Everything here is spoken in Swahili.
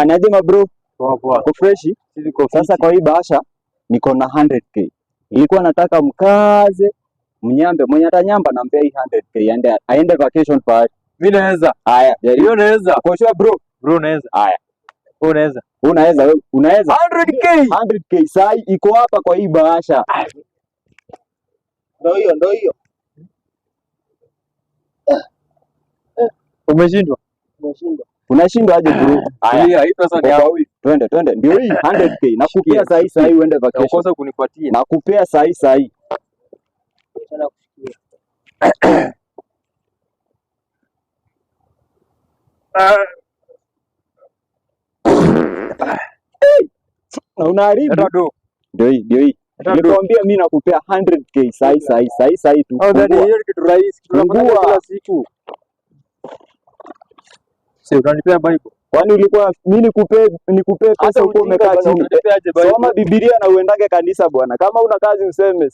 Anajema bro. Poa poa. Uko fresh? Sasa kwa hii bahasha niko na 100k. Nilikuwa nataka mkaze mnyambe mwenye atanyamba nampea hii 100k aende vacation party. Mimi naweza. Haya, Hiyo naweza. Kwa sure bro. Bro naweza. Haya. Unaweza. Unaweza 100k. 100k sai iko hapa kwa hii bahasha. Ndio hiyo. Umeshindwa? Unashindwa aje bro? Haya, hii pesa ni yako. Twende. Ndio hii 100k. Nakupea sai uende vacation. Ukosa kunipatia. Nakupea sai. Sana kusikia. Na unaharibu. Ndio hii. Nilikwambia mimi nakupea 100k sai tu. Hiyo kitu rahisi. Tunafanya kila siku. Sio unanipea Bible. Kwani ulikuwa mimi nikupe pesa uko umekaa chini. Soma Biblia na uendage kanisa bwana. Kama una kazi useme.